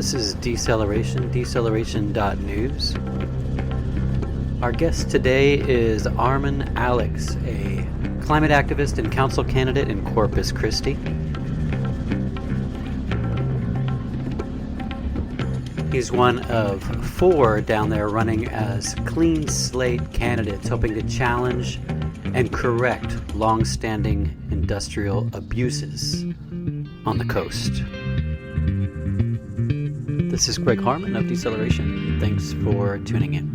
This is deceleration.news. Our guest today is Armon Alex, a climate activist and council candidate in Corpus Christi. He's one of 4 down there running as clean slate candidates, hoping to challenge and correct long-standing industrial abuses on the coast. This is Greg Harmon of Deceleration. Thanks for tuning in.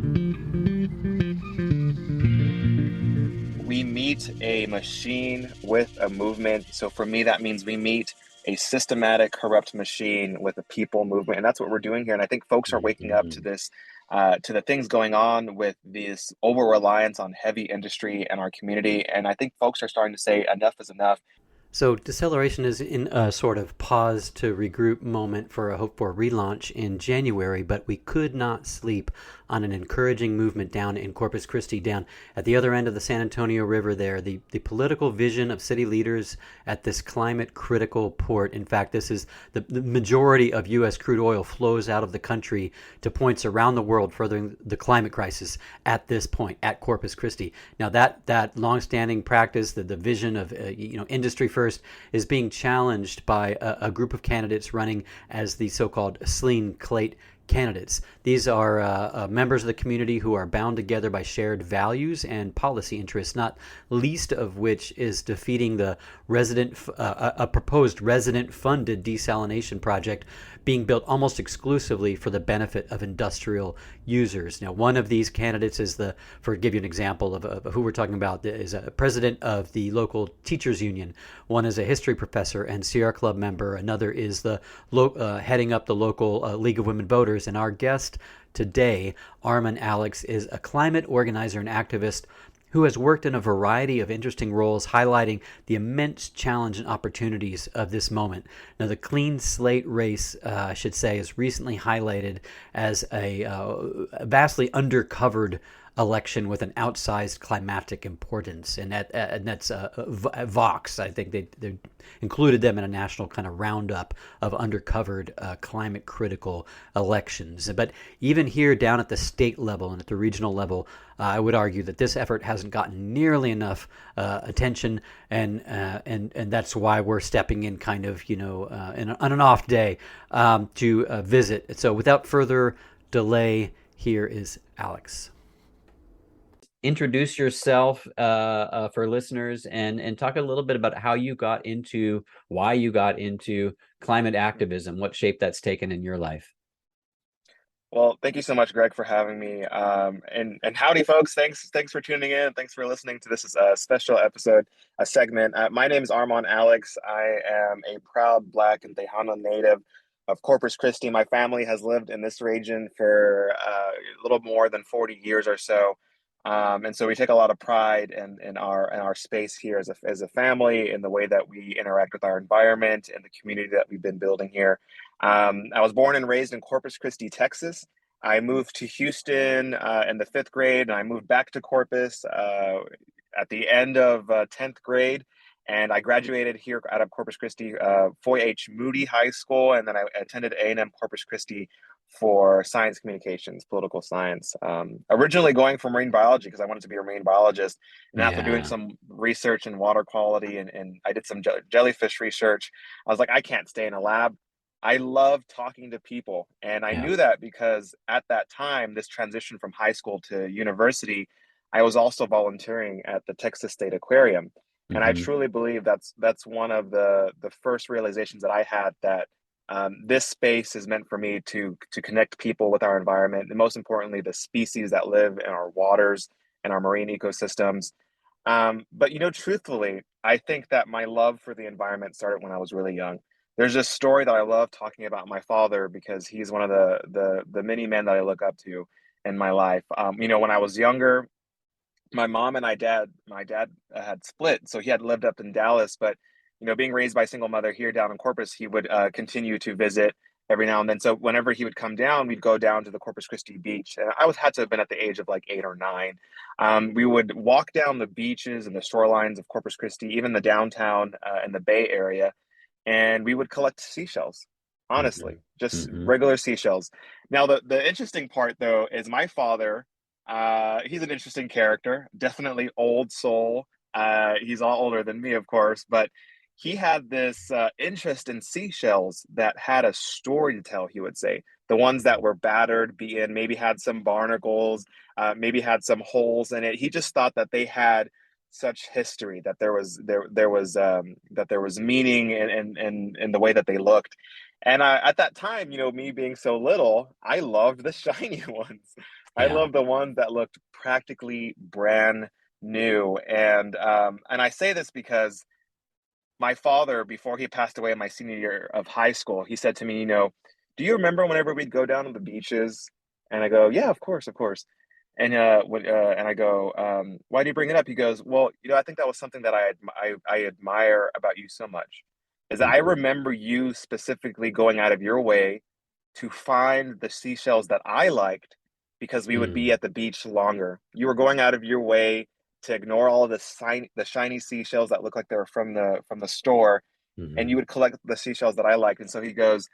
We meet a machine with a movement. So for me, that means we meet a systematic, corrupt machine with a people movement. And that's what we're doing here. And I think folks are waking up to this, to the things going on with this over-reliance on heavy industry in our community. And I think folks are starting to say enough is enough. So deceleration is in a sort of pause to regroup moment for a hope for relaunch in January, but we could not sleep on an encouraging movement down in Corpus Christi, down at the other end of the San Antonio River there. The political vision of city leaders at this climate critical port. In fact, this is the majority of U.S. crude oil flows out of the country to points around the world furthering the climate crisis at this point, at Corpus Christi. Now that longstanding practice, the vision of industry first, is being challenged by a group of candidates running as the so-called clean slate candidates. These are members of the community who are bound together by shared values and policy interests, not least of which is defeating the a proposed resident-funded desalination project being built almost exclusively for the benefit of industrial users. Now, one of these candidates is for give you an example of who we're talking about, is a president of the local teachers union. One is a history professor and Sierra Club member. Another is the heading up the local League of Women Voters. And our guest today, Armon Alex, is a climate organizer and activist who has worked in a variety of interesting roles, highlighting the immense challenge and opportunities of this moment. Now, the clean slate race, I should say, is recently highlighted as a vastly undercovered election with an outsized climatic importance, and that's Vox. I think they included them in a national kind of roundup of undercovered climate critical elections. But even here down at the state level and at the regional level, I would argue that this effort hasn't gotten nearly enough attention, and that's why we're stepping in kind of on an off day to visit. So without further delay, here is Alex. Introduce yourself for listeners and talk a little bit about why you got into climate activism, what shape that's taken in your life. Well, thank you so much, Greg, for having me. And howdy, folks. Thanks for tuning in. Thanks for listening to this special episode, a segment. My name is Armon Alex. I am a proud Black and Tejano native of Corpus Christi. My family has lived in this region for a little more than 40 years or so. And so we take a lot of pride in our space here as a family, in the way that we interact with our environment and the community that we've been building here. I was born and raised in Corpus Christi, Texas. I moved to Houston in the 5th grade, and I moved back to Corpus at the end of 10th grade. And I graduated here out of Corpus Christi, Foy H. Moody High School, and then I attended A&M Corpus Christi for science communications, political science. Originally going for marine biology because I wanted to be a marine biologist. And after doing some research in water quality and I did some jellyfish research, I was like, I can't stay in a lab. I love talking to people. And I knew that because at that time, this transition from high school to university, I was also volunteering at the Texas State Aquarium. And I truly believe that's one of the first realizations that I had, that this space is meant for me to connect people with our environment, and most importantly, the species that live in our waters and our marine ecosystems. But truthfully, I think that my love for the environment started when I was really young. There's this story that I love talking about my father because he's one of the many men that I look up to in my life. When I was younger, my mom and my dad had split, so he had lived up in Dallas, but being raised by a single mother here down in Corpus, he would continue to visit every now and then. So whenever he would come down, we'd go down to the Corpus Christi beach. And had to have been at the age of like 8 or 9. We would walk down the beaches and the shorelines of Corpus Christi, even the downtown and the Bay Area, and we would collect seashells. honestly, Hmm. just Hmm. regular seashells. Now, the interesting part though is my father. He's an interesting character, definitely old soul. He's all older than me, of course, but he had this interest in seashells that had a story to tell. He would say the ones that were battered, beaten, maybe had some barnacles, maybe had some holes in it. He just thought that they had such history, that there was meaning in the way that they looked. And at that time, me being so little, I loved the shiny ones. I Yeah. loved the ones that looked practically brand new. And I say this because my father, before he passed away in my senior year of high school, he said to me, do you remember whenever we'd go down to the beaches? And I go, yeah, of course, of course. And I go, why do you bring it up? He goes, well, I think that was something that I admire about you so much, is that I Hmm. remember you specifically going out of your way to find the seashells that I liked because we would be Mm. at the beach longer. You were going out of your way to ignore all of the shiny seashells that look like they were from the store, and you Hmm. would collect the seashells that I liked. And so he goes,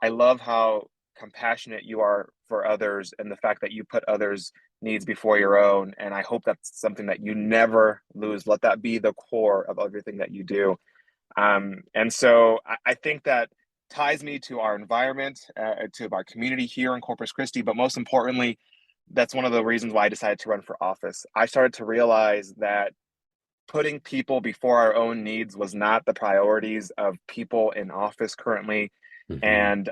I love how compassionate you are for others and the fact that you put others' needs before your own. And I hope that's something that you never lose. Let that be the core of everything that you do. And so I think that ties me to our environment, to our community here in Corpus Christi. But most importantly, that's one of the reasons why I decided to run for office. I started to realize that putting people before our own needs was not the priorities of people in office currently. Hmm. And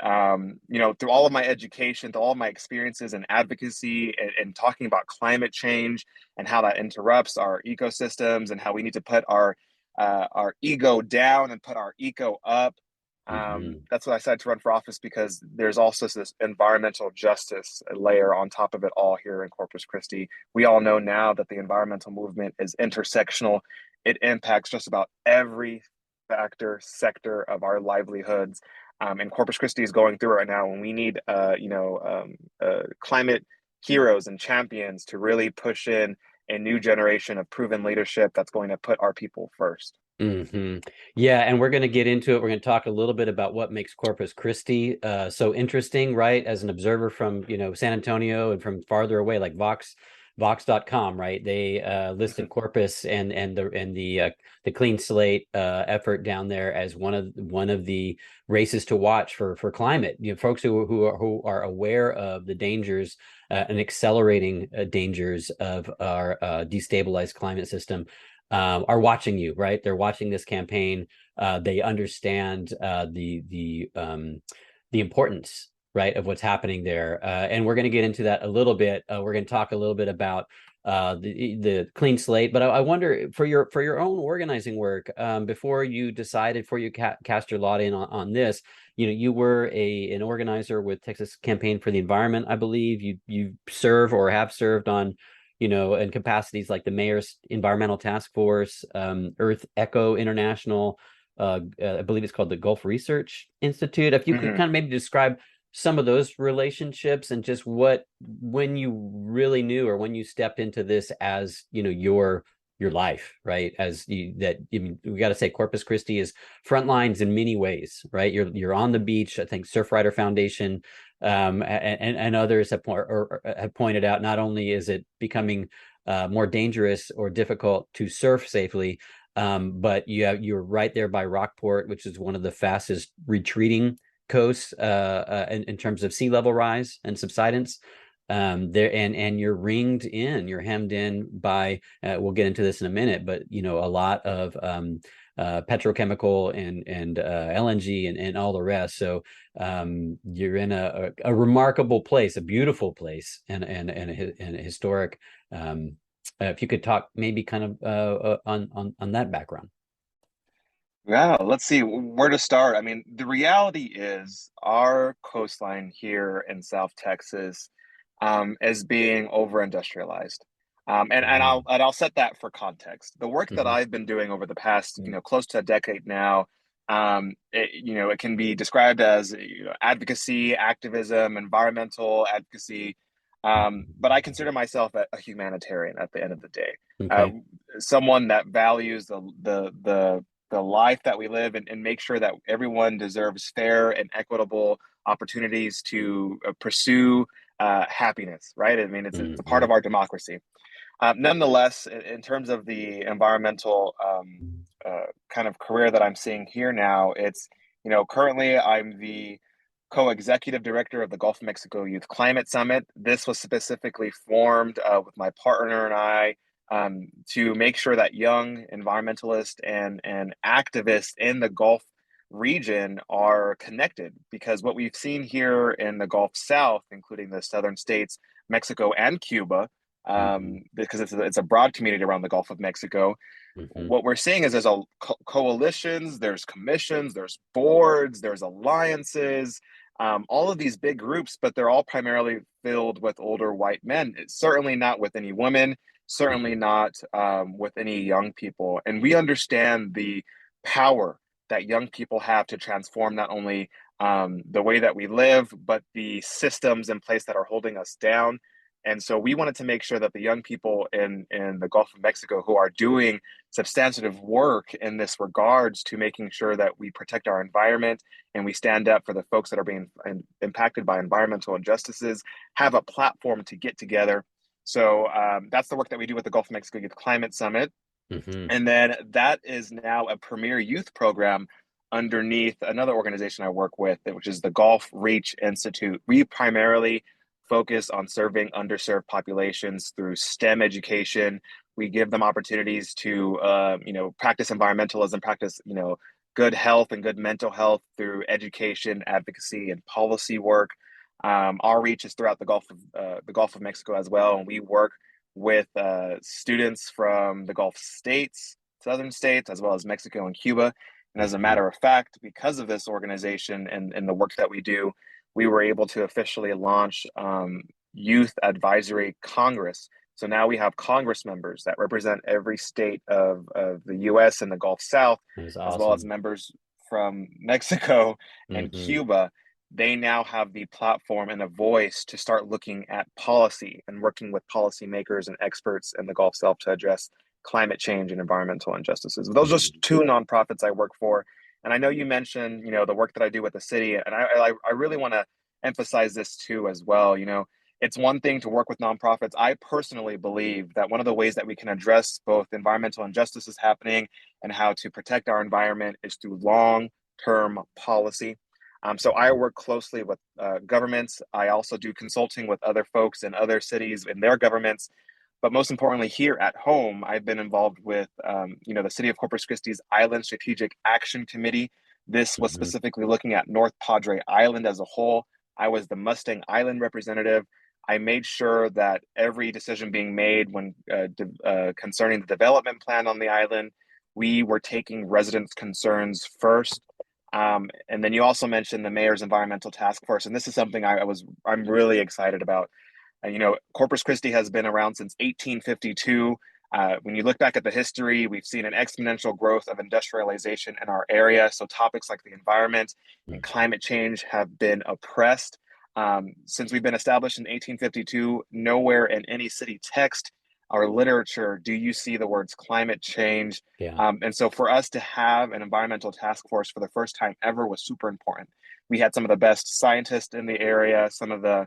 through all of my education, through all of my experiences in advocacy and talking about climate change and how that interrupts our ecosystems and how we need to put our ego down and put our eco up. Hmm. That's what I decided to run for office, because there's also this environmental justice layer on top of it all here in Corpus Christi. We all know now that the environmental movement is intersectional. It impacts just about every sector of our livelihoods. And Corpus Christi is going through it right now, and we need, climate heroes and champions to really push in a new generation of proven leadership that's going to put our people first. Hmm. Yeah, and we're going to get into it. We're going to talk a little bit about what makes Corpus Christi so interesting, right? As an observer from, San Antonio and from farther away, like Vox.com, right? They listed Corpus and the clean slate effort down there as one of the races to watch for climate. Folks who are aware of the dangers and accelerating dangers of our destabilized climate system are watching you, right? They're watching this campaign. They understand the importance, right, of what's happening there. And we're going to get into that a little bit. We're going to talk a little bit about the clean slate, but I wonder for your own organizing work, before you cast your lot in on this, you were an organizer with Texas Campaign for the Environment, I believe. You serve or have served on in capacities like the Mayor's Environmental Task Force, Earth Echo International, I believe it's called the Gulf Research Institute. If you could Mhm. kind of maybe describe some of those relationships and just when you really knew or when you stepped into this as, your life, right? I mean, we got to say Corpus Christi is front lines in many ways, right? You're on the beach. I think Surfrider Foundation and others have pointed out, not only is it becoming more dangerous or difficult to surf safely, but you're right there by Rockport, which is one of the fastest retreating coasts in terms of sea level rise and subsidence. There and you're you're hemmed in by. We'll get into this in a minute, but a lot of petrochemical and LNG and all the rest. So you're in a remarkable place, a beautiful place, and a historic. If you could talk maybe kind of on that background. Yeah, let's see where to start. I mean, the reality is our coastline here in South Texas is being over industrialized. And I'll Mm-hmm. and I'll set that for context. The work that Mm-hmm. I've been doing over the past, close to a decade now, it can be described as, advocacy, activism, environmental advocacy. But I consider myself a humanitarian at the end of the day. Uh, Okay. Someone that values the the life that we live, and make sure that everyone deserves fair and equitable opportunities to pursue happiness, right? I mean, it's a part Hmm. of our democracy. Nonetheless, in terms of the environmental kind of career that I'm seeing here now, it's, currently I'm the co-executive director of the Gulf of Mexico Youth Climate Summit. This was specifically formed with my partner and I to make sure that young environmentalists and activists in the Gulf region are connected, because what we've seen here in the Gulf South, including the southern states, Mexico and Cuba, Hmm. because it's a broad community around the Gulf of Mexico. Hmm. What we're seeing is there's a coalitions, there's commissions, there's boards, there's alliances, all of these big groups, but they're all primarily filled with older white men. It's certainly not with any women, certainly not with any young people. And we understand the power that young people have to transform not only the way that we live, but the systems in place that are holding us down. And so we wanted to make sure that the young people in the Gulf of Mexico who are doing substantive work in this regards to making sure that we protect our environment and we stand up for the folks that are being impacted by environmental injustices have a platform to get together. So that's the work that we do with the Gulf of Mexico Youth Climate Summit. Hmm. And then that is now a premier youth program underneath another organization I work with, which is the Gulf Reach Institute. We primarily focus on serving underserved populations through STEM education. We give them opportunities to, practice environmentalism, practice, good health and good mental health through education, advocacy, and policy work. Our reach is throughout the Gulf of Mexico as well, and we work with students from the Gulf states, southern states, as well as Mexico and Cuba. And as a Hmm. matter of fact, because of this organization and the work that we do, we were able to officially launch Youth Advisory Congress. So now we have Congress members that represent every state of the US and the Gulf South, That's as well as awesome. members from Mexico and Hmm. Cuba. They now have the platform and a voice to start looking at policy and working with policymakers and experts in the Gulf South to address climate change and environmental injustices. Those are just two nonprofits I work for. And I know you mentioned, the work that I do with the city, and I really want to emphasize this too as well. It's one thing to work with nonprofits. I personally believe that one of the ways that we can address both environmental injustices happening and how to protect our environment is through long-term policy. So I Hmm. work closely with governments. I also do consulting with other folks in other cities and their governments. But most importantly, here at home, I've been involved with, the City of Corpus Christi's Island Strategic Action Committee. This was Hmm. specifically looking at North Padre Island as a whole. I was the Mustang Island representative. I made sure that every decision being made when concerning the development plan on the island, we were taking residents' concerns first. And then you also mentioned the mayor's environmental task force, and this is something I'm really excited about. Corpus Christi has been around since 1852. When you look back at the history, we've seen an exponential growth of industrialization in our area. So topics like the environment and Hmm. climate change have been oppressed. Since we've been established in 1852, nowhere in any city text or literature do you see the words climate change. Yeah. And so for us to have an environmental task force for the first time ever was super important. We had some of the best scientists in the area, some of the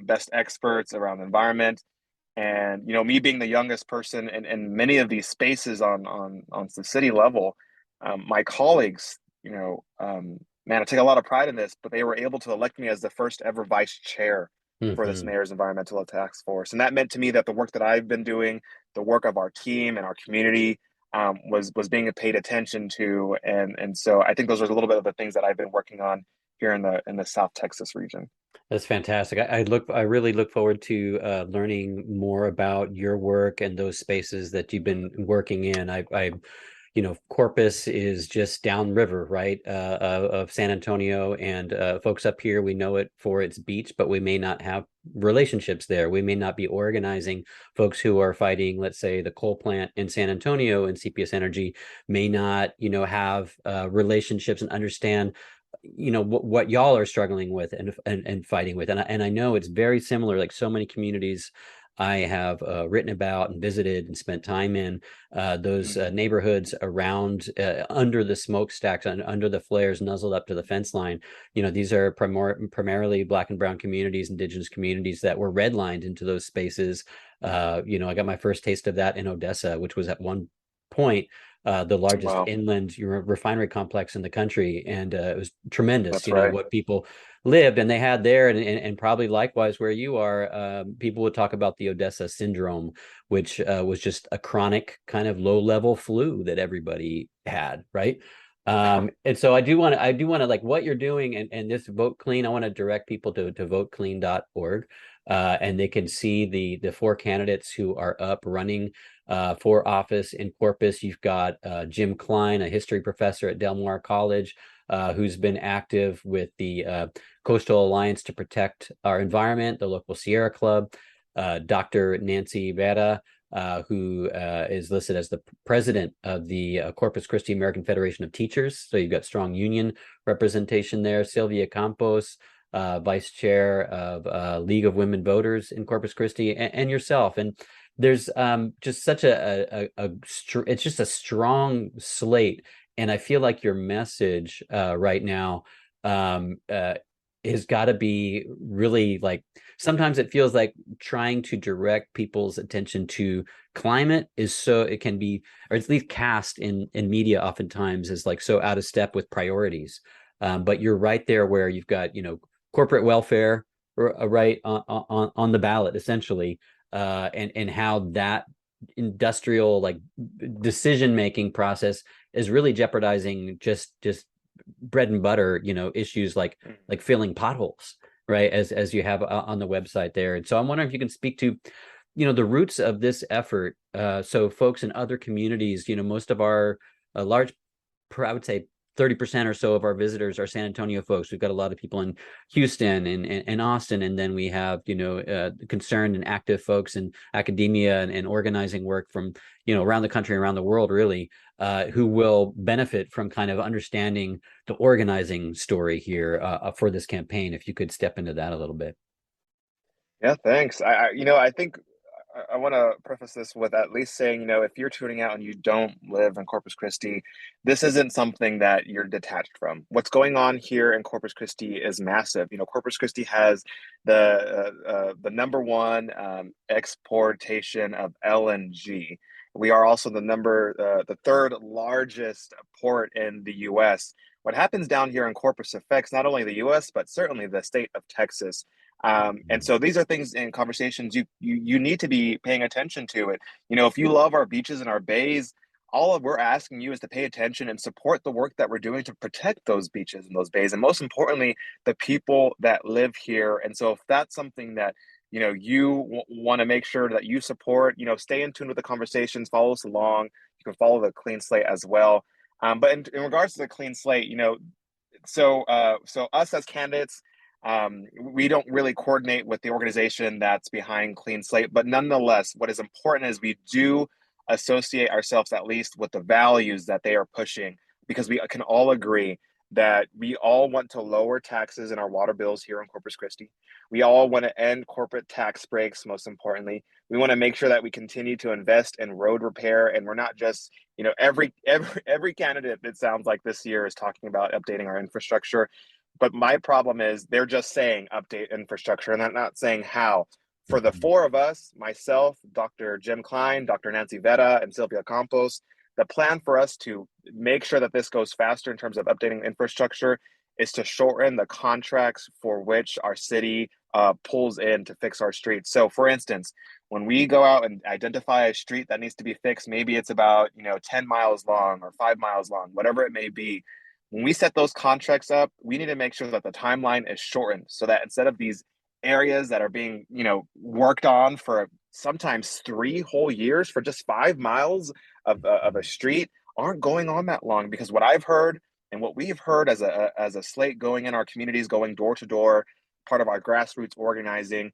best experts around the environment. And me being the youngest person in many of these spaces on the city level, my colleagues, man, I take a lot of pride in this, but they were able to elect me as the first ever vice chair for this Hmm. mayor's environmental task force. And that meant to me that the work that I've been doing, the work of our team and our community, was being paid attention to. And so I think those are a little bit of the things that I've been working on here in the South Texas region. That's fantastic. I really look forward to learning more about your work and those spaces that you've been working in. Corpus is just downriver, right, of San Antonio, and folks up here, we know it for its beach, but we may not have relationships there. We may not be organizing. Folks who are fighting, let's say, the coal plant in San Antonio and CPS Energy may not, have relationships and understand what y'all are struggling with and fighting with, and I know it's very similar, like so many communities I have written about and visited and spent time in those Mm. neighborhoods around under the smokestacks and under the flares nuzzled up to the fence line. These are primarily Black and brown communities, indigenous communities that were redlined into those spaces. I got my first taste of that in Odessa, which was at one point the largest Wow, inland refinery complex in the country, and it was tremendous. that's right. What people lived and they had there, and probably likewise where you are. People would talk about the Odessa syndrome, which was just a chronic kind of low level flu that everybody had, right? And so I do want to like what you're doing, and this Vote Clean. I want to direct people to voteclean.org, and they can see the four candidates who are up running for office in Corpus. You've got Jim Klein, a history professor at Del Mar College, who's been active with the Coastal Alliance to Protect Our Environment, the local Sierra Club. Dr. Nancy Vera, who is listed as the president of the Corpus Christi American Federation of Teachers. So you've got strong union representation there. Sylvia Campos, vice chair of League of Women Voters in Corpus Christi, and yourself. And there's just such it's just a strong slate. And I feel like your message right now has got to be really like, sometimes it feels like trying to direct people's attention to climate is so it can be, or at least cast in media oftentimes as like so out of step with priorities. But you're right there where you've got, corporate welfare right on the ballot essentially, and how that industrial like decision making process is really jeopardizing just bread and butter, issues like filling potholes, right? As you have on the website there. And so I'm wondering if you can speak to, the roots of this effort. So folks in other communities, most of our large, I would say 30% or so of our visitors are San Antonio folks. We've got a lot of people in Houston and Austin, and then we have concerned and active folks in academia and organizing work from around the country, around the world, really, who will benefit from kind of understanding the organizing story here for this campaign. If you could step into that a little bit. Yeah, thanks. I think I want to preface this with at least saying, if you're tuning out and you don't live in Corpus Christi, this isn't something that you're detached from. What's going on here in Corpus Christi is massive. Corpus Christi has the number one exportation of LNG. We are also the third largest port in the U.S. What happens down here in Corpus affects not only the U.S. but certainly the state of Texas. And so these are things and conversations you need to be paying attention to it. If you love our beaches and our bays, we're asking you is to pay attention and support the work that we're doing to protect those beaches and those bays, and most importantly, the people that live here. And so if that's something that you want to make sure that you support, stay in tune with the conversations, follow us along. You can follow the Clean Slate as well. But in regards to the Clean Slate, so us as candidates, we don't really coordinate with the organization that's behind Clean Slate, but nonetheless, what is important is we do associate ourselves at least with the values that they are pushing, because we can all agree that we all want to lower taxes in our water bills here in Corpus Christi. We all want to end corporate tax breaks, most importantly. We want to make sure that we continue to invest in road repair, and we're not just, every candidate, it sounds like this year, is talking about updating our infrastructure. But my problem is they're just saying update infrastructure and they're not saying how. For the four of us, myself, Dr. Jim Klein, Dr. Nancy Vera, and Sylvia Campos, the plan for us to make sure that this goes faster in terms of updating infrastructure is to shorten the contracts for which our city pulls in to fix our streets. So for instance, when we go out and identify a street that needs to be fixed, maybe it's about 10 miles long or 5 miles long, whatever it may be. When we set those contracts up, we need to make sure that the timeline is shortened so that instead of these areas that are being, worked on for sometimes 3 whole years for just 5 miles of a street aren't going on that long. Because what I've heard and what we've heard as a slate going in our communities, going door to door, part of our grassroots organizing,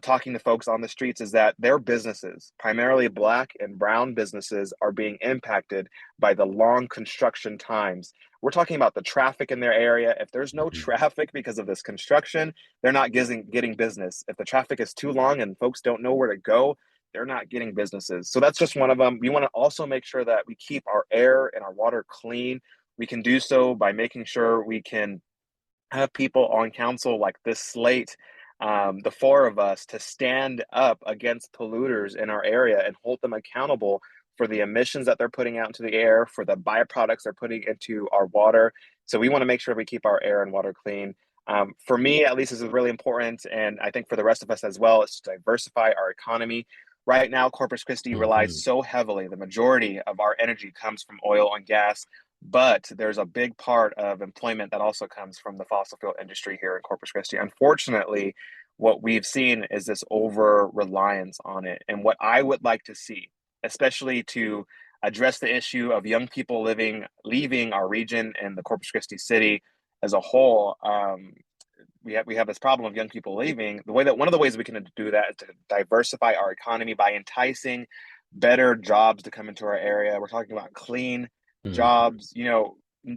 talking to folks on the streets, is that their businesses, primarily Black and brown businesses, are being impacted by the long construction times, We're talking about the traffic in their area. If there's no Mhm. traffic because of this construction, they're not getting business. If the traffic is too long and folks don't know where to go, they're not getting businesses. So that's just one of them. We want to also make sure that we keep our air and our water clean. We can do so by making sure we can have people on council like this slate, the four of us, to stand up against polluters in our area and hold them accountable for the emissions that they're putting out into the air, for the byproducts they're putting into our water. So we want to make sure we keep our air and water clean. For me, at least, this is really important, and I think for the rest of us as well, is to diversify our economy. Right now, Corpus Christi relies Mhm. so heavily, the majority of our energy comes from oil and gas, but there's a big part of employment that also comes from the fossil fuel industry here in Corpus Christi. Unfortunately, what we've seen is this over reliance on it. And what I would like to see, especially to address the issue of young people leaving our region and the Corpus Christi city as a whole, we have this problem of young people leaving. The way that one of the ways we can do that is to diversify our economy by enticing better jobs to come into our area. We're talking about clean Mhm. jobs.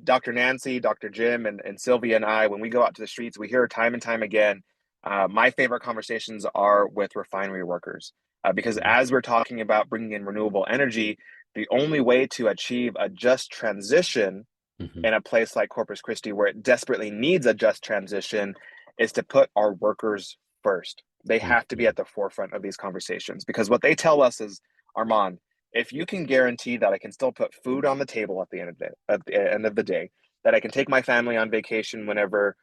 Dr. Nancy, Dr. Jim, and Sylvia and I, when we go out to the streets, we hear time and time again. My favorite conversations are with refinery workers, because Mhm. as we're talking about bringing in renewable energy, the only way to achieve a just transition Mhm. in a place like Corpus Christi, where it desperately needs a just transition, is to put our workers first. They have to be Mhm. at the forefront of these conversations, because what they tell us is, Armand, if you can guarantee that I can still put food on the table at the end of the day, that I can take my family on vacation whenever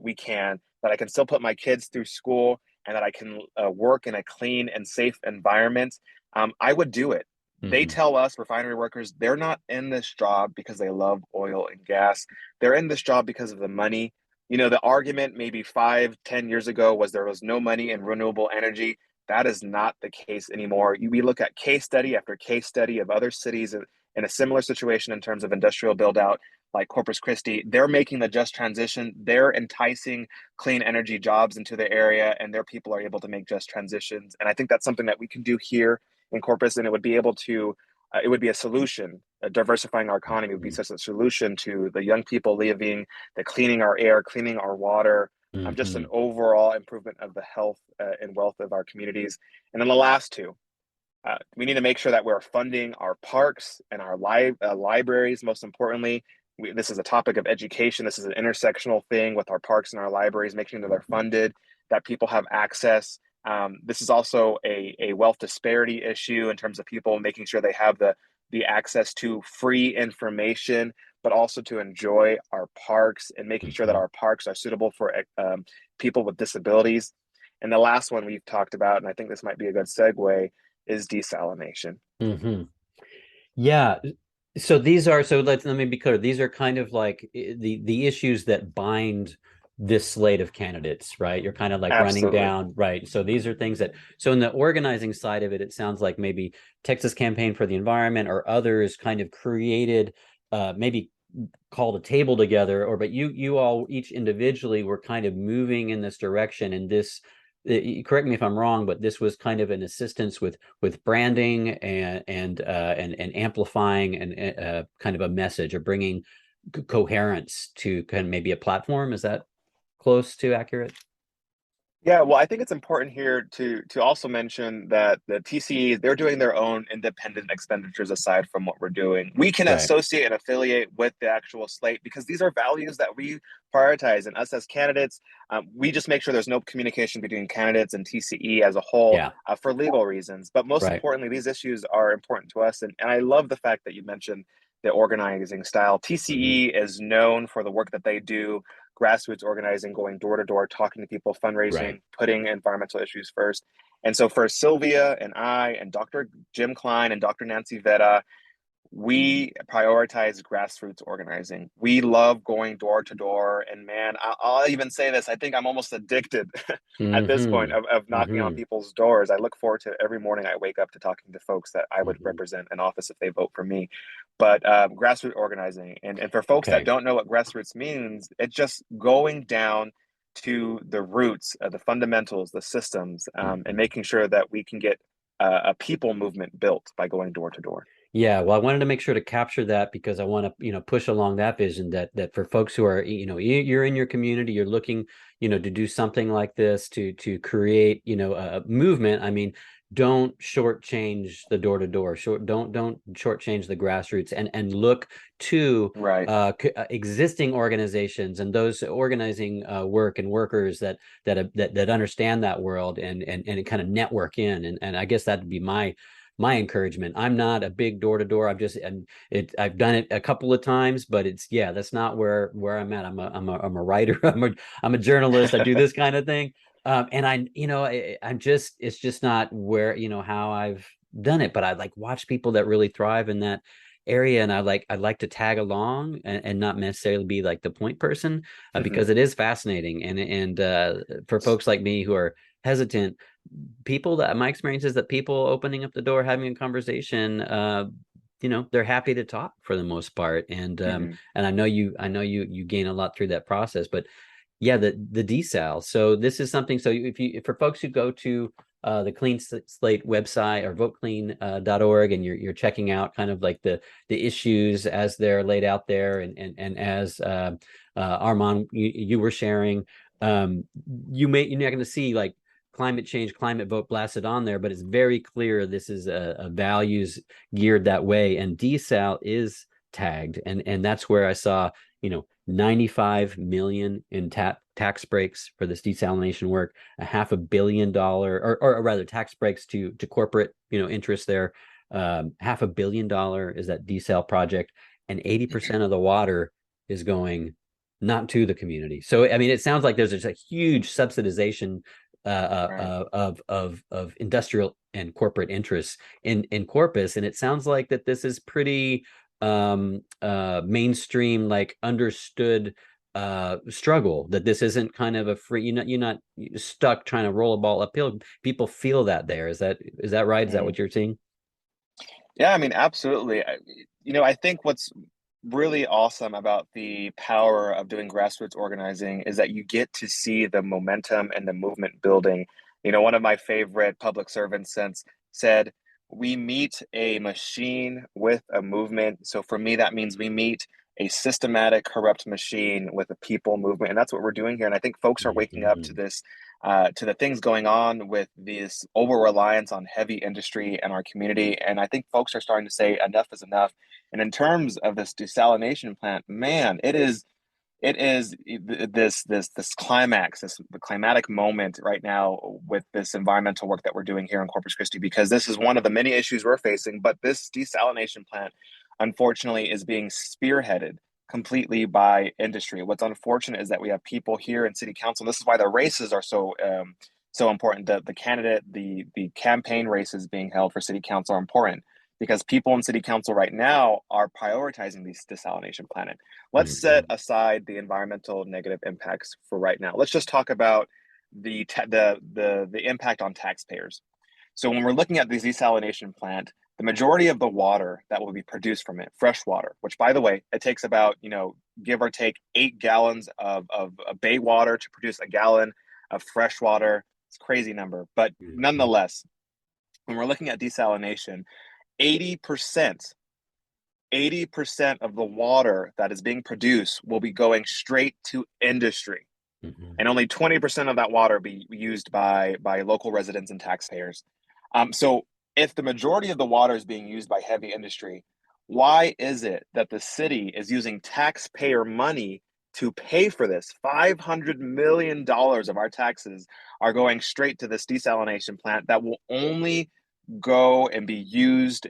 we can, that I can still put my kids through school, and that I can work in a clean and safe environment, I would do it. They Mhm. tell us, refinery workers, they're not in this job because they love oil and gas. They're in this job because of the money. The argument maybe 5, 10 years ago was there was no money in renewable energy. That is not the case anymore. We look at case study after case study of other cities in a similar situation in terms of industrial build out, like Corpus Christi. They're making the just transition. They're enticing clean energy jobs into the area, and their people are able to make just transitions. And I think that's something that we can do here in Corpus, and it would be a solution. Diversifying our economy would be Mhm. such a solution to the young people leaving, the cleaning our air, cleaning our water, just an Mhm. overall improvement of the health and wealth of our communities. And then the last two, we need to make sure that we're funding our parks and our libraries. Most importantly, this is a topic of education. This is an intersectional thing with our parks and our libraries, making sure that they're funded, that people have access. This is also a wealth disparity issue in terms of people making sure they have the access to free information, but also to enjoy our parks, and making sure that Mhm. our parks are suitable for people with disabilities. And the last one we've talked about, and I think this might be a good segue, is desalination. Mhm. Yeah. So these are, so let me be clear. These are kind of like the issues that bind this slate of candidates, right? You're kind of like running Absolutely. down, right? So these are things that, so in the organizing side of it, it sounds like maybe Texas Campaign for the Environment or others kind of created, maybe called a table together, or but you all each individually were kind of moving in this direction, and this, correct me if I'm wrong, but this was kind of an assistance with branding and amplifying and kind of a message, or bringing coherence to kind of maybe a platform. Is that close to accurate? Yeah, well, I think it's important here to also mention that the TCEs, they're doing their own independent expenditures aside from what we're doing. We can Right. associate and affiliate with the actual slate because these are values that we prioritize. And us as candidates, we just make sure there's no communication between candidates and TCE as a whole, Yeah. for legal reasons. But most Right. importantly, these issues are important to us. And I love the fact that you mentioned the organizing style. Hmm. TCE is known for the work that they do, grassroots organizing, going door to door, talking to people, Right. fundraising, putting environmental issues first. And so for Sylvia and I and Dr. Jim Klein and Dr. Nancy Vetta, we prioritize grassroots organizing. We love going door to door. And man, I'll even say this, I think I'm almost addicted at this point Hmm. of knocking on Hmm. people's doors. I look forward to every morning I wake up to talking to folks that I would Hmm. represent in office if they vote for me. But grassroots organizing. And for folks that Okay. don't know what grassroots means, it's just going down to the roots, the fundamentals, the systems, and Hmm. making sure that we can get a people movement built by going door to door. Yeah, well, I wanted to make sure to capture that because I want to, push along that vision that for folks who are, you're in your community, you're looking, to do something like this to create, a movement. I mean, don't shortchange the door to door. Don't shortchange the grassroots and look to Right. existing organizations and those organizing work and workers that understand that world and kind of network in. And I guess that'd be my encouragement. I'm not a big door to door. I've done it a couple of times, but that's not where I'm at. I'm a writer. I'm a journalist. I do this kind of thing. And I'm just, it's just not where, how I've done it, but I like watch people that really thrive in that area. And I'd like to tag along and not necessarily be like the point person, because it is fascinating. And for folks like me who are hesitant, people that my experience is that people opening up the door, having a conversation, they're happy to talk for the most part. And I know you gain a lot through that process. But yeah, the desal. So this is something. So if for folks who go to the Clean Slate website or voteclean.org, and you're checking out kind of like the issues as they're laid out there, and as Armon, you were sharing, you're not going to see like climate change, climate vote blasted on there, but it's very clear this is a values geared that way. And desal is tagged, and that's where I saw 95 million in tax breaks for this desalination work, a $500 million, or rather tax breaks to corporate interests there. $500 million is that desal project, and 80% of the water is going not to the community. So I mean, it sounds like there's just a huge subsidization Right. of industrial and corporate interests in Corpus, and it sounds like that this is pretty mainstream, like understood struggle, that this isn't kind of a free, you're not stuck trying to roll a ball uphill. People feel that there. Is that right? Is that Mm. what you're seeing? Yeah, I mean, absolutely. I think what's really awesome about the power of doing grassroots organizing is that you get to see the momentum and the movement building. One of my favorite public servants since said, "We meet a machine with a movement." So for me, that means we meet a systematic, corrupt machine with a people movement. And that's what we're doing here. And I think folks are waking up to Mhm. this, to the things going on with this over reliance on heavy industry and our community. And I think folks are starting to say enough is enough. And in terms of this desalination plant, man, it is this climax, this the climatic moment right now with this environmental work that we're doing here in Corpus Christi, because this is one of the many issues we're facing. But this desalination plant, unfortunately, is being spearheaded completely by industry. What's unfortunate is that we have people here in city council. And this is why the races are so important. The candidate, the campaign races being held for city council are important because people in city council right now are prioritizing these desalination plant. Let's set Mhm. aside the environmental negative impacts for right now. Let's just talk about the impact on taxpayers. So when we're looking at the desalination plant, the majority of the water that will be produced from it, fresh water, which by the way, it takes about, give or take 8 gallons of bay water to produce a gallon of fresh water. It's a crazy number. But Mhm. nonetheless, when we're looking at desalination, 80%, 80% of the water that is being produced will be going straight to industry, Mhm. and only 20% of that water be used by local residents and taxpayers. So if the majority of the water is being used by heavy industry, why is it that the city is using taxpayer money to pay for this? $500 million of our taxes are going straight to this desalination plant that will only go and be used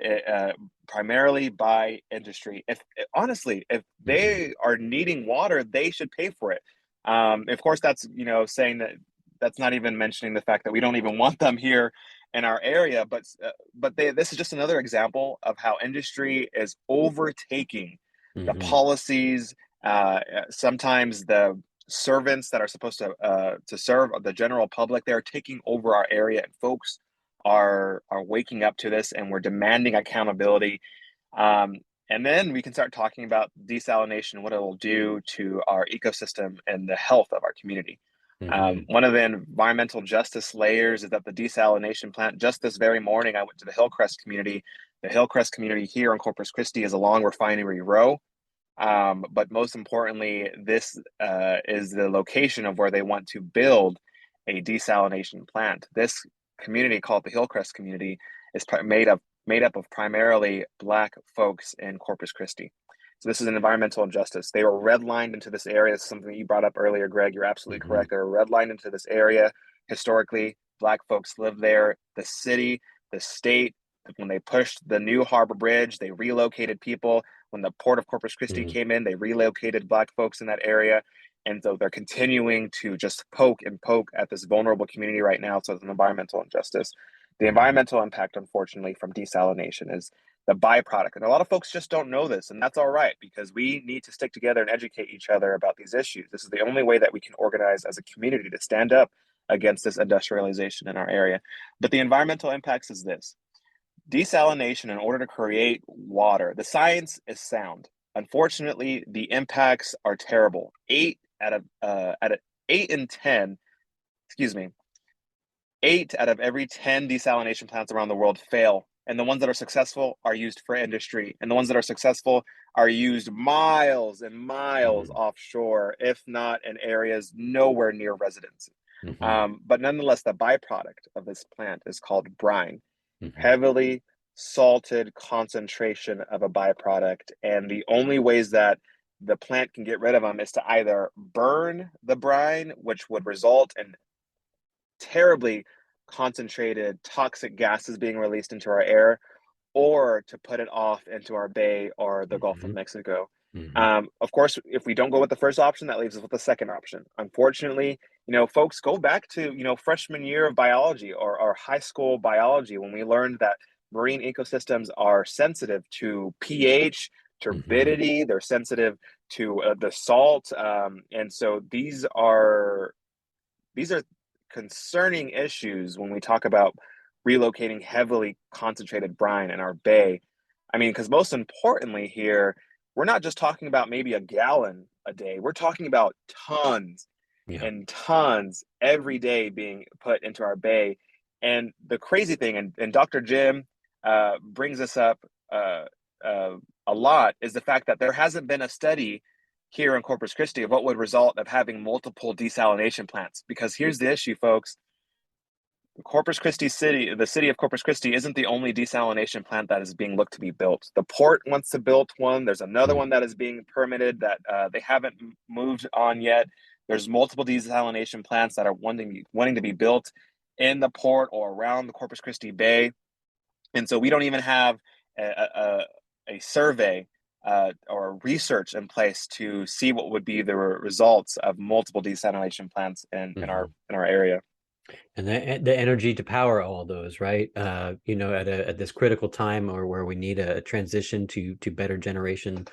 primarily by industry. If honestly, if Mhm. they are needing water, they should pay for it. Of course, that's saying that that's not even mentioning the fact that we don't even want them here in our area. But this is just another example of how industry is overtaking the Mhm. policies. Sometimes the servants that are supposed to serve the general public, they're taking over our area, and folks are waking up to this, and we're demanding accountability. Um, and then we can start talking about desalination, what it will do to our ecosystem and the health of our community. Mhm. One of the environmental justice layers is that the desalination plant, just this very morning, I went to the Hillcrest community. The Hillcrest community here in Corpus Christi is along Refinery Row. But most importantly, this is the location of where they want to build a desalination plant. This community, called the Hillcrest community, is made up of primarily Black folks in Corpus Christi. So this is an environmental injustice. They were redlined into this area. This is something that you brought up earlier, Greg. You're absolutely Mm-hmm. correct. They were redlined into this area. Historically, Black folks lived there. The city, the state, when they pushed the new harbor bridge, they relocated people. When the port of Corpus Christi Mm-hmm. came in, they relocated Black folks in that area. And so they're continuing to just poke and poke at this vulnerable community right now. So it's an environmental injustice. The Mm-hmm. environmental impact, unfortunately, from desalination is the byproduct. And a lot of folks just don't know this, and that's all right, because we need to stick together and educate each other about these issues. This is the only way that we can organize as a community to stand up against this industrialization in our area. But the environmental impacts is this: desalination, in order to create water, the science is sound. Unfortunately, the impacts are terrible. Out of 8 in 10, excuse me, 8 out of every 10 desalination plants around the world fail. And the ones that are successful are used for industry. And the ones that are successful are used miles and miles Mm-hmm. offshore, if not in areas nowhere near residents. Mm-hmm. But nonetheless, the byproduct of this plant is called brine, Mm-hmm. heavily salted concentration of a byproduct. And the only ways that the plant can get rid of them is to either burn the brine, which would result in terribly concentrated toxic gases being released into our air, or to put it off into our bay or the Gulf of Mm-hmm. Mexico. Mm-hmm. Of course, if we don't go with the first option, that leaves us with the second option. Unfortunately, folks, go back to, freshman year of biology, or high school biology, when we learned that marine ecosystems are sensitive to pH, Mm-hmm. turbidity, they're sensitive to the salt. And so these are concerning issues when we talk about relocating heavily concentrated brine in our bay. I mean, because most importantly here, we're not just talking about maybe a gallon a day, we're talking about tons Yeah. and tons every day being put into our bay. And the crazy thing, and Dr. Jim brings this up uh, uh, a lot, is the fact that there hasn't been a study here in Corpus Christi of what would result of having multiple desalination plants. Because here's the issue, folks. The city of Corpus Christi isn't the only desalination plant that is being looked to be built. The port wants to build one. There's another Mm-hmm. one that is being permitted that they haven't moved on yet. There's multiple desalination plants that are wanting to be built in the port or around the Corpus Christi Bay. And so we don't even have a survey or research in place to see what would be the results of multiple desalination plants in Mm-hmm. our area. And the energy to power all those, right? At this critical time, or where we need a transition to better generation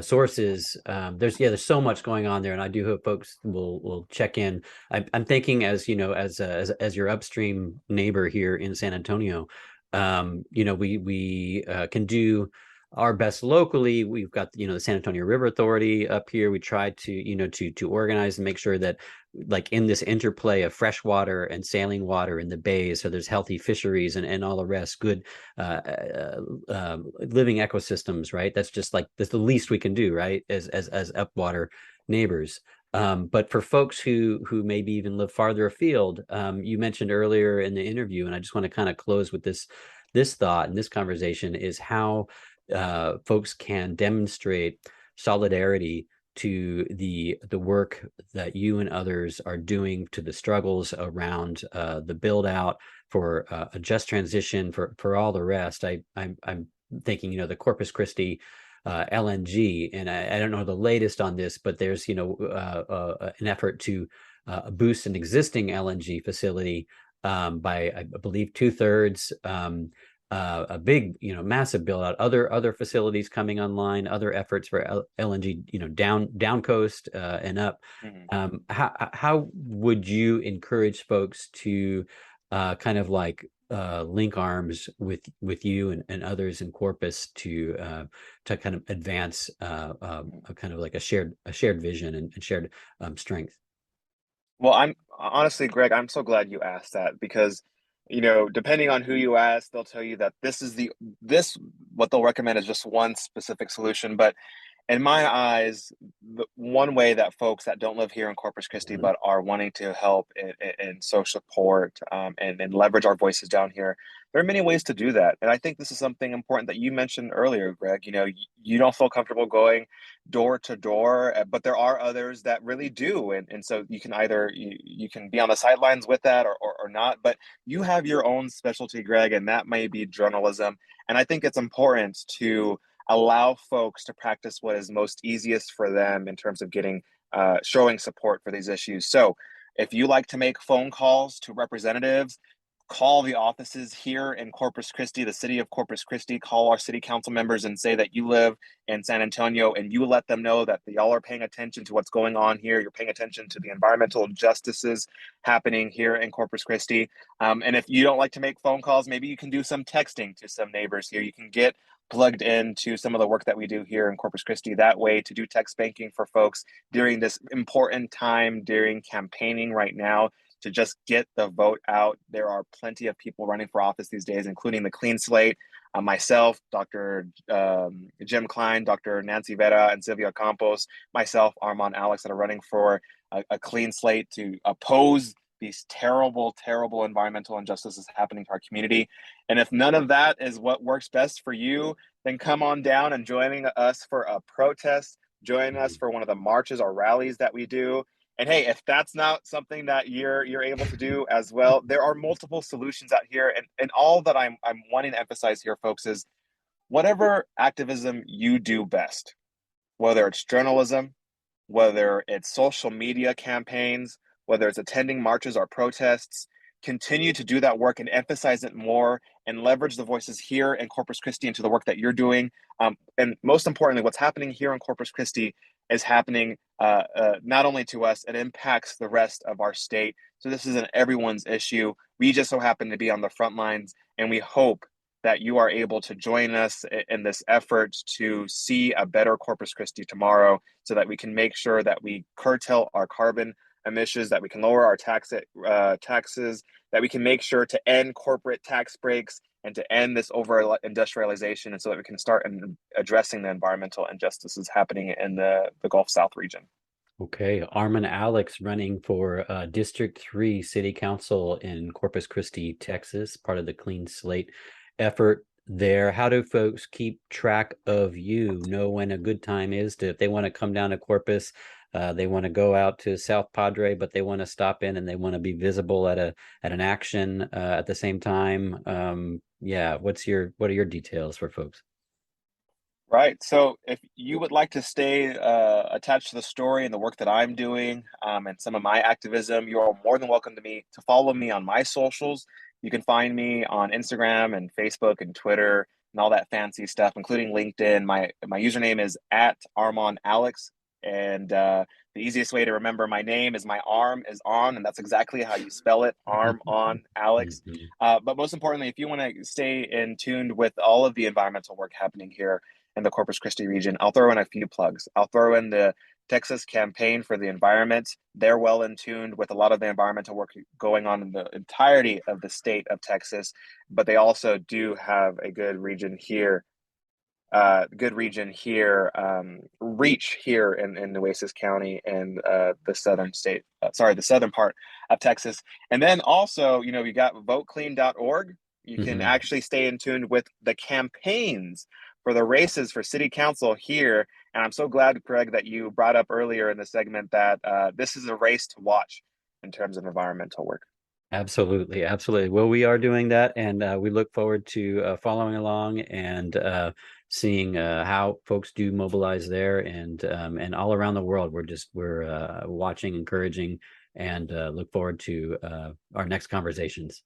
sources. There's so much going on there, and I do hope folks will check in. I'm thinking, as you know, as your upstream neighbor here in San Antonio, we can do our best locally. We've got the San Antonio River Authority up here. We try to to organize and make sure that, like, in this interplay of fresh water and saline water in the bays, so there's healthy fisheries and all the rest, good living ecosystems, right? That's the least we can do, right, as upwater neighbors. But for folks who maybe even live farther afield, you mentioned earlier in the interview, and I just want to kind of close with this thought and this conversation, is how folks can demonstrate solidarity to the work that you and others are doing, to the struggles around the build out for a just transition, for all the rest. I'm thinking, the Corpus Christi LNG, and I don't know the latest on this, but there's an effort to boost an existing LNG facility by, I believe, 2/3. A big, massive build out, other facilities coming online, other efforts for LNG, down coast and up. Mhm. How would you encourage folks to kind of like link arms with you and others in Corpus to kind of advance a kind of like a shared vision and shared strength? Well, I'm honestly, Greg, I'm so glad you asked that, because Depending on who you ask, they'll tell you that this what they'll recommend is just one specific solution. But in my eyes, the one way that folks that don't live here in Corpus Christi Mhm. but are wanting to help in social support, and leverage our voices down here, there are many ways to do that. And I think this is something important that you mentioned earlier, Greg. You don't feel comfortable going door to door, but there are others that really do. And so you can either you can be on the sidelines with that, or not. But you have your own specialty, Greg, and that may be journalism. And I think it's important to allow folks to practice what is most easiest for them in terms of getting showing support for these issues. So if you like to make phone calls to representatives, call the offices here in Corpus Christi, the city of Corpus Christi, call our city council members and say that you live in San Antonio, and you let them know that y'all are paying attention to what's going on here. You're paying attention to the environmental injustices happening here in Corpus Christi. And if you don't like to make phone calls, maybe you can do some texting to some neighbors here. You can get plugged into some of the work that we do here in Corpus Christi that way to do text banking for folks during this important time during campaigning right now to just get the vote out. There are plenty of people running for office these days, including the clean slate, myself, Dr. Jim Klein, Dr. Nancy Vera, and Sylvia Campos, myself, Armon Alex, that are running for a clean slate to oppose these terrible, terrible environmental injustices happening to our community. And if none of that is what works best for you, then come on down and joining us for a protest, join us for one of the marches or rallies that we do. And hey, if that's not something that you're able to do as well, there are multiple solutions out here. And all that I'm wanting to emphasize here, folks, is whatever activism you do best, whether it's journalism, whether it's social media campaigns, whether it's attending marches or protests, continue to do that work and emphasize it more and leverage the voices here in Corpus Christi into the work that you're doing. And most importantly, what's happening here in Corpus Christi is happening not only to us, it impacts the rest of our state. So this isn't everyone's issue. We just so happen to be on the front lines, and we hope that you are able to join us in this effort to see a better Corpus Christi tomorrow so that we can make sure that we curtail our carbon emissions, that we can lower our taxes, that we can make sure to end corporate tax breaks and to end this over industrialization, and so that we can start addressing the environmental injustices happening in the Gulf South region. Okay, Armon Alex running for District 3 City Council in Corpus Christi, Texas, part of the Clean Slate effort there. How do folks keep track of you, know when a good time is to, if they want to come down to Corpus, they want to go out to South Padre, but they want to stop in and they want to be visible at an action at the same time. Yeah, what are your details for folks? Right. So if you would like to stay attached to the story and the work that I'm doing, and some of my activism, you are more than welcome to follow me on my socials. You can find me on Instagram and Facebook and Twitter and all that fancy stuff, including LinkedIn. My username is at Armon Alex. And the easiest way to remember my name is my arm is on, and that's exactly how you spell it, arm on Alex. Mhm. But most importantly, if you want to stay in tuned with all of the environmental work happening here in the Corpus Christi region, I'll throw in a few plugs. I'll throw in the Texas Campaign for the Environment. They're well in tuned with a lot of the environmental work going on in the entirety of the state of Texas, but they also do have a reach here in Nueces County and the southern part of Texas. And then also, we got voteclean.org. You can Mhm. actually stay in tune with the campaigns for the races for city council here. And I'm so glad, Craig, that you brought up earlier in the segment that this is a race to watch in terms of environmental work. Absolutely, absolutely. Well, we are doing that, and we look forward to following along and seeing how folks do mobilize there, and all around the world. We're watching, encouraging, and look forward to our next conversations.